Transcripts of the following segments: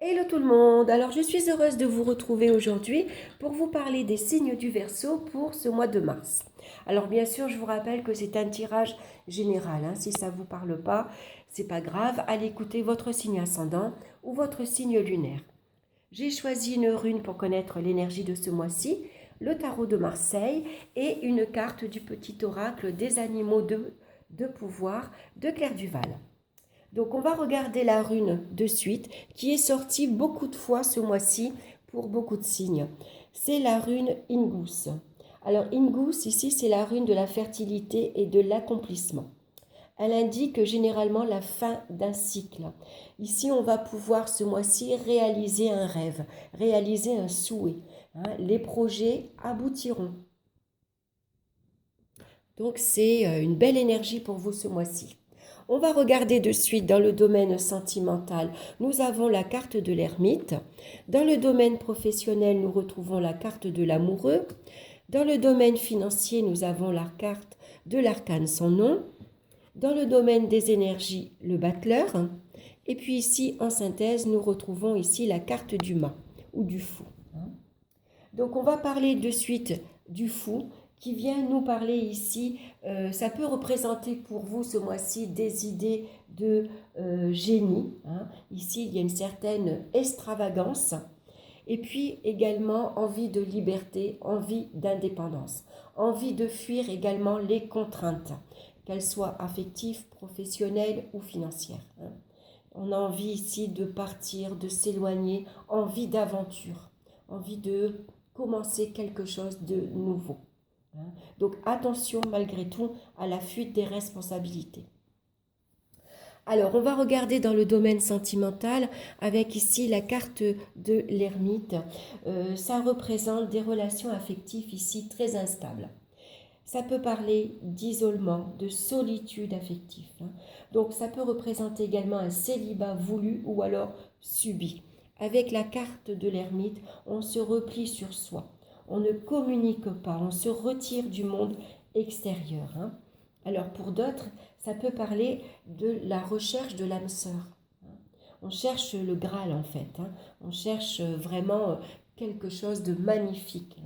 Hello tout le monde, alors je suis heureuse de vous retrouver aujourd'hui pour vous parler des signes du Verseau pour ce mois de mars. Alors bien sûr, je vous rappelle que c'est un tirage général, si ça ne vous parle pas, c'est pas grave, allez écouter votre signe ascendant ou votre signe lunaire. J'ai choisi une rune pour connaître l'énergie de ce mois-ci, le tarot de Marseille et une carte du petit oracle des animaux de pouvoir de Claire Duval. Donc on va regarder la rune de suite qui est sortie beaucoup de fois ce mois-ci pour beaucoup de signes. C'est la rune Ingus. Alors Ingus ici c'est la rune de la fertilité et de l'accomplissement. Elle indique généralement la fin d'un cycle. Ici on va pouvoir ce mois-ci réaliser un rêve, réaliser un souhait. Les projets aboutiront. Donc c'est une belle énergie pour vous ce mois-ci. On va regarder de suite dans le domaine sentimental. Nous avons la carte de l'ermite. Dans le domaine professionnel, nous retrouvons la carte de l'amoureux. Dans le domaine financier, nous avons la carte de l'arcane sans nom. Dans le domaine des énergies, le battleur. Et puis ici, en synthèse, nous retrouvons ici la carte du mât ou du fou. Donc on va parler de suite du fou qui vient nous parler ici. Ça peut représenter pour vous ce mois-ci des idées de génie. Ici, il y a une certaine extravagance. Et puis également envie de liberté, envie d'indépendance, envie de fuir également les contraintes, qu'elles soient affectives, professionnelles ou financières. On a envie ici de partir, de s'éloigner, envie d'aventure, envie de commencer quelque chose de nouveau. Donc attention malgré tout à la fuite des responsabilités. Alors, on va regarder dans le domaine sentimental avec ici la carte de l'ermite. Ça représente des relations affectives ici très instables. Ça peut parler d'isolement, de solitude affective. Donc, ça peut représenter également un célibat voulu ou alors subi. Avec la carte de l'ermite, on se replie sur soi. On ne communique pas, on se retire du monde extérieur. Alors pour d'autres, ça peut parler de la recherche de l'âme sœur. On cherche le Graal en fait. On cherche vraiment quelque chose de magnifique.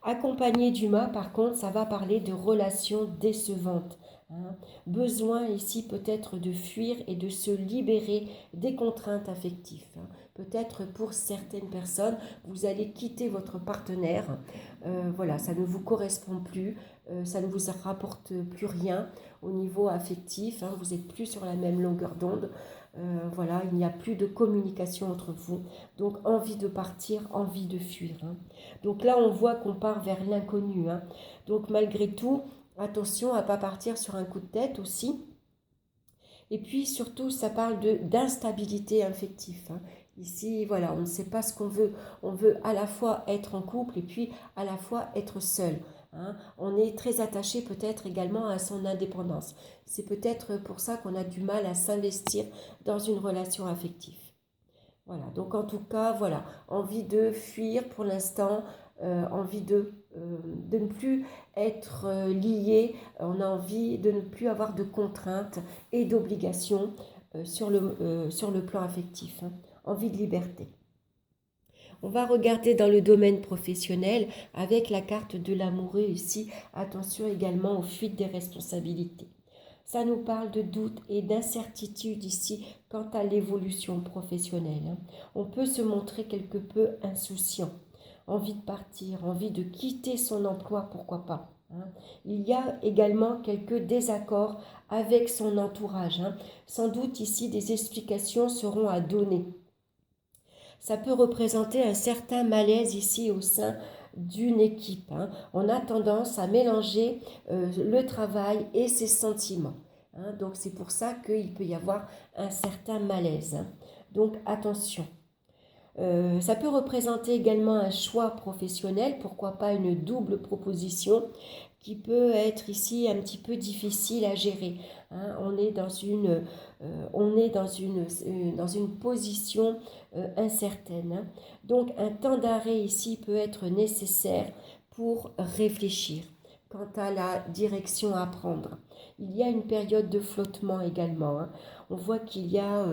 Accompagné du mât, par contre, ça va parler de relations décevantes. Besoin ici peut-être de fuir et de se libérer des contraintes affectives. Peut-être pour certaines personnes, vous allez quitter votre partenaire. Voilà, ça ne vous correspond plus, ça ne vous rapporte plus rien au niveau affectif. Vous n'êtes plus sur la même longueur d'onde. Voilà, il n'y a plus de communication entre vous. Donc envie de partir, envie de fuir. Donc là, on voit qu'on part vers l'inconnu. Donc malgré tout, attention à ne pas partir sur un coup de tête aussi. Et puis surtout, ça parle d'instabilité affective. Ici, voilà, on ne sait pas ce qu'on veut. On veut à la fois être en couple et puis à la fois être seul. On est très attaché peut-être également à son indépendance. C'est peut-être pour ça qu'on a du mal à s'investir dans une relation affective. Voilà, donc en tout cas, voilà, envie de fuir pour l'instant, envie de ne plus être lié, on a envie de ne plus avoir de contraintes et d'obligations sur le plan affectif, envie de liberté. On va regarder dans le domaine professionnel avec la carte de l'amoureux ici, attention également aux fuites des responsabilités. Ça nous parle de doute et d'incertitude ici quant à l'évolution professionnelle. On peut se montrer quelque peu insouciant, envie de partir, envie de quitter son emploi, pourquoi pas. Il y a également quelques désaccords avec son entourage. Sans doute ici des explications seront à donner. Ça peut représenter un certain malaise ici au sein d'une équipe. On a tendance à mélanger le travail et ses sentiments. Donc c'est pour ça qu'il peut y avoir un certain malaise. Donc attention. Ça peut représenter également un choix professionnel, pourquoi pas une double proposition qui peut être ici un petit peu difficile à gérer. On est dans une position incertaine. Donc un temps d'arrêt ici peut être nécessaire pour réfléchir quant à la direction à prendre. Il y a une période de flottement également. On voit qu'il y a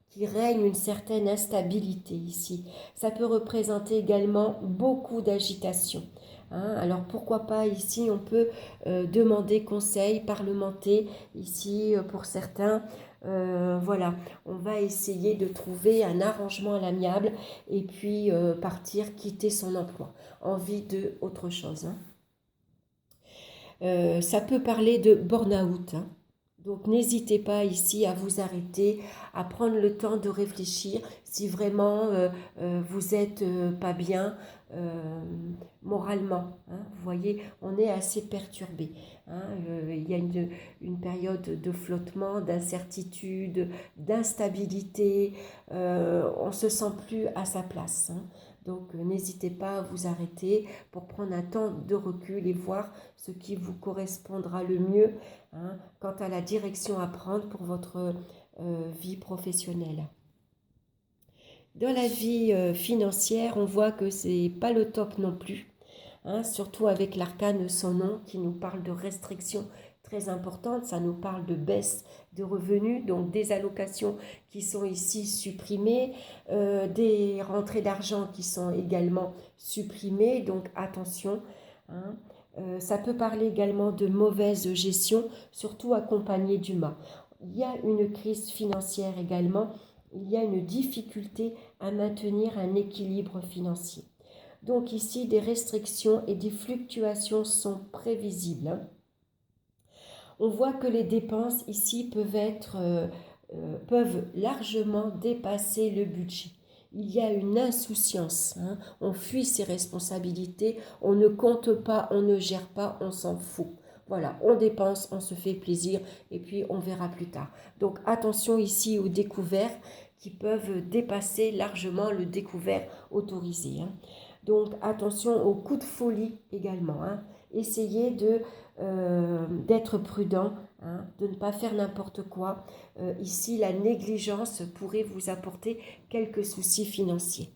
qu'il règne une certaine instabilité ici. Ça peut représenter également beaucoup d'agitation. Alors pourquoi pas ici, on peut demander conseil, parlementer ici pour certains. Voilà, on va essayer de trouver un arrangement à l'amiable et puis partir, quitter son emploi, envie de autre chose. Ça peut parler de burn-out. Donc n'hésitez pas ici à vous arrêter, à prendre le temps de réfléchir si vraiment vous n'êtes pas bien moralement. Vous voyez, on est assez perturbé. Il y a une période de flottement, d'incertitude, d'instabilité. On ne se sent plus à sa place. Donc n'hésitez pas à vous arrêter pour prendre un temps de recul et voir ce qui vous correspondra le mieux quant à la direction à prendre pour votre vie professionnelle. Dans la vie financière, on voit que ce n'est pas le top non plus, surtout avec l'arcane son nom qui nous parle de restrictions très importantes, ça nous parle de baisse de revenus, donc des allocations qui sont ici supprimées, des rentrées d'argent qui sont également supprimées, donc attention. Ça peut parler également de mauvaise gestion, surtout accompagnée du mal. Il y a une crise financière également, il y a une difficulté à maintenir un équilibre financier. Donc ici, des restrictions et des fluctuations sont prévisibles. On voit que les dépenses ici peuvent largement dépasser le budget. Il y a une insouciance, on fuit ses responsabilités, on ne compte pas, on ne gère pas, on s'en fout. Voilà, on dépense, on se fait plaisir et puis on verra plus tard. Donc attention ici aux découvertes qui peuvent dépasser largement le découvert autorisé. Donc attention aux coups de folie également. Essayez d'être prudent, de ne pas faire n'importe quoi. Ici, la négligence pourrait vous apporter quelques soucis financiers.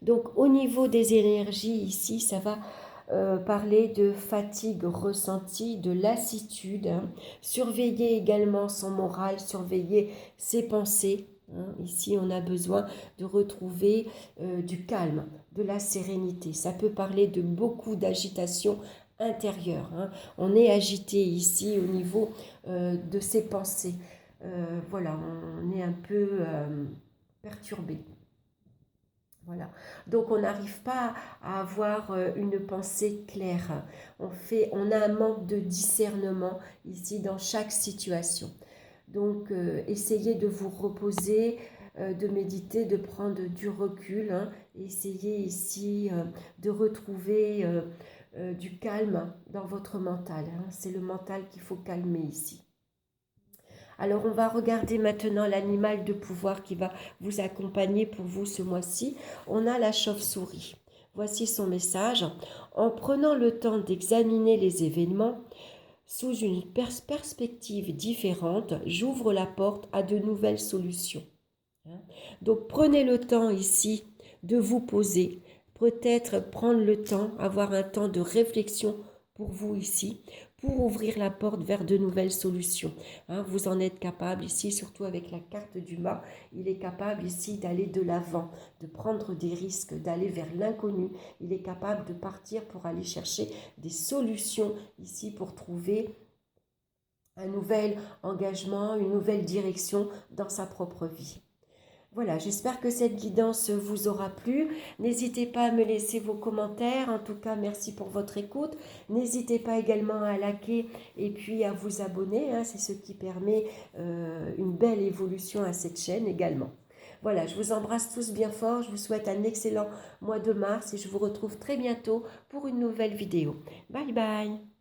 Donc au niveau des énergies, ici, ça va parler de fatigue ressentie, de lassitude. Surveiller également son moral, surveiller ses pensées. Ici, on a besoin de retrouver du calme, de la sérénité. Ça peut parler de beaucoup d'agitation intérieure. On est agité ici au niveau de ses pensées. Voilà, on est un peu perturbé. Voilà. Donc on n'arrive pas à avoir une pensée claire. On a un manque de discernement ici dans chaque situation. Donc essayez de vous reposer, de méditer, de prendre du recul. Essayez ici de retrouver du calme dans votre mental. C'est le mental qu'il faut calmer ici. Alors on va regarder maintenant l'animal de pouvoir qui va vous accompagner pour vous ce mois-ci. On a la chauve-souris. Voici son message. En prenant le temps d'examiner les événements sous une perspective différente, j'ouvre la porte à de nouvelles solutions. Donc prenez le temps ici de vous poser, peut-être prendre le temps, avoir un temps de réflexion pour vous ici, pour ouvrir la porte vers de nouvelles solutions. Vous en êtes capable ici, surtout avec la carte du mât, il est capable ici d'aller de l'avant, de prendre des risques, d'aller vers l'inconnu. Il est capable de partir pour aller chercher des solutions ici pour trouver un nouvel engagement, une nouvelle direction dans sa propre vie. Voilà, j'espère que cette guidance vous aura plu. N'hésitez pas à me laisser vos commentaires. En tout cas, merci pour votre écoute. N'hésitez pas également à liker et puis à vous abonner. C'est ce qui permet une belle évolution à cette chaîne également. Voilà, je vous embrasse tous bien fort. Je vous souhaite un excellent mois de mars et je vous retrouve très bientôt pour une nouvelle vidéo. Bye bye.